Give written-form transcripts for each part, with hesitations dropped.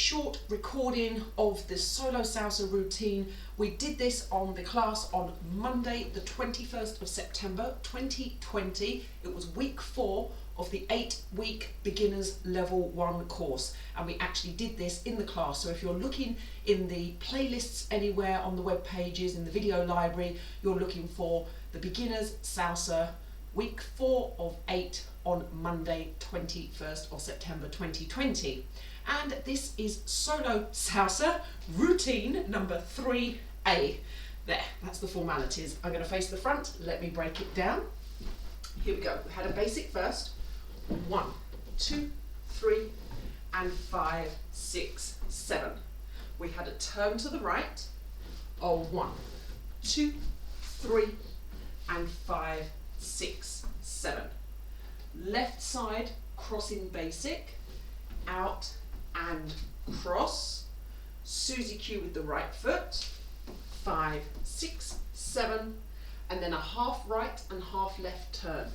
short recording of the solo salsa routine. We did this on the class on Monday, the 21st of September 2020. It was week 4 of the 8-week beginners level 1 course, and we actually did this in the class. So if you're looking in the playlists anywhere on the web pages, in the video library, you're looking for the beginners salsa week 4 of 8 on Monday 21st of September 2020. And this is solo salsa routine number 3A. There, that's the formalities. I'm going to face the front. Let me break it down. Here we go. We had a basic first. 1, 2, 3, and 5, 6, 7. We had a turn to the right. 1, 2, 3, and 5, 6, 7. Left side crossing basic, out and cross. Susie Q with the right foot. 5, 6, 7, and then a half right and half left turn.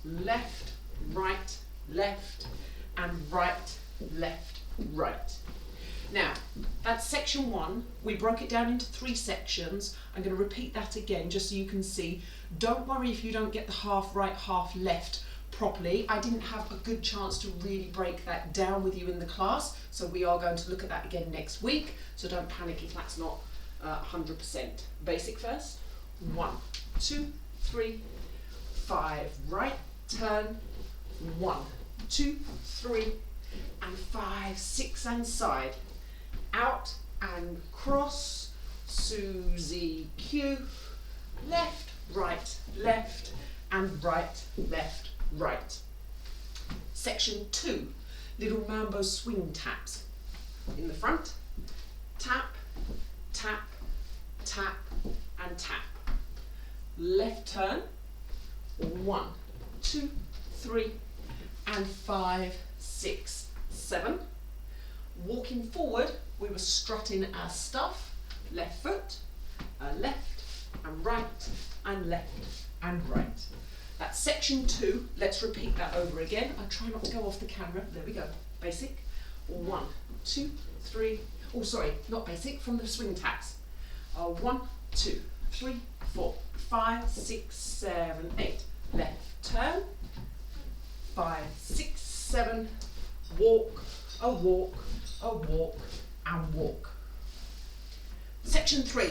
Left, right, left, and right, left, right. Now, that's section 1. We broke it down into 3 sections. I'm going to repeat that again just so you can see. Don't worry if you don't get the half right, half left properly. I didn't have a good chance to really break that down with you in the class, so we are going to look at that again next week, so don't panic if that's not 100%. Basic first. 1, 2, 3, 5, right turn. 1, 2, 3, and 5, 6, and side. Out and cross. Susie Q. Left, left, and right, left, right. Section 2, little mambo swing taps. In the front, tap, tap, tap, and tap. Left turn. 1, 2, 3, and 5, 6, 7. Walking forward, we were strutting our stuff. Left foot, left and right, and left and right. That's section 2. Let's repeat that over again. I'll try not to go off the camera. There we go. Basic. 1, 2, 3. Oh, sorry, not basic, from the swing taps. 1, 2, 3, 4, 5, 6, 7, 8. Left turn. 5, 6, 7. Walk, a walk, a walk, and walk. Section 3.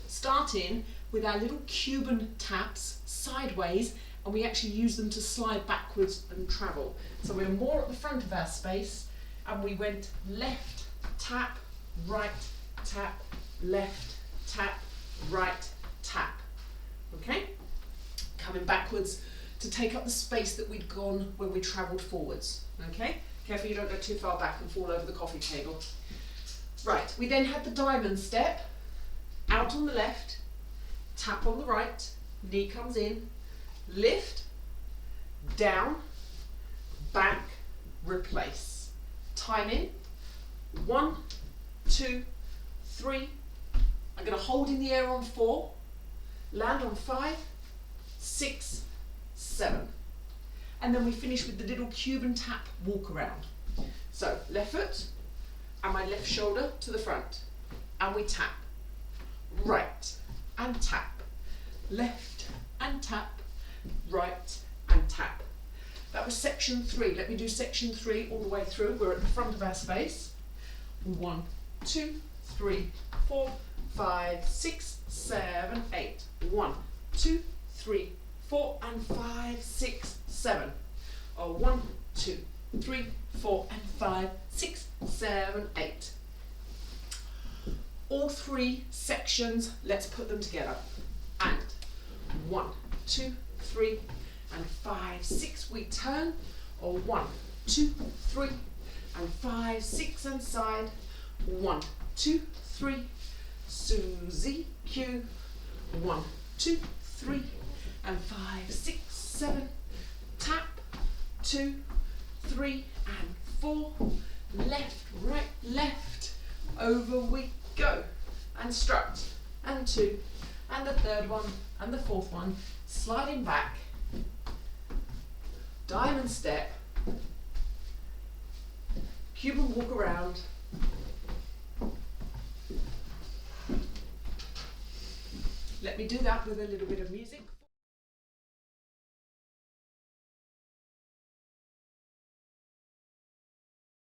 Starting with our little Cuban taps sideways, and we actually use them to slide backwards and travel. So we're more at the front of our space, and we went left, tap, right, tap, left, tap, right, tap. Okay? Coming backwards to take up the space that we'd gone when we travelled forwards. Okay? Careful you don't go too far back and fall over the coffee table. Right, we then had the diamond step. Out on the left, tap on the right, knee comes in, lift, down, back, replace. Timing. 1, 2, 3. I'm going to hold in the air on 4, land on 5, 6, 7. And then we finish with the little Cuban tap walk around. So left foot and my left shoulder to the front, and we tap. Right and tap, left and tap, right and tap. That was section 3. Let me do section 3 all the way through. We're at the front of our space. 1, 2, 3, 4, 5, 6, 7, 8. 1, 2, 3, 4, and 5, 6, 7. 1, 2, 3, 4, and 5, 6, 7, 8. All 3 sections, let's put them together. And 1, 2, 3, and 5, 6, we turn. 1, 2, 3, and 5, 6, and side. 1, 2, 3, Susie Q. 1, 2, 3, and 5, 6, 7. Tap, 2, 3, and 4. Left, right, left. Over we go, and strut, and 2, and the 3rd one, and the 4th one, sliding back, diamond step, Cuban walk around, Let me do that with a little bit of music.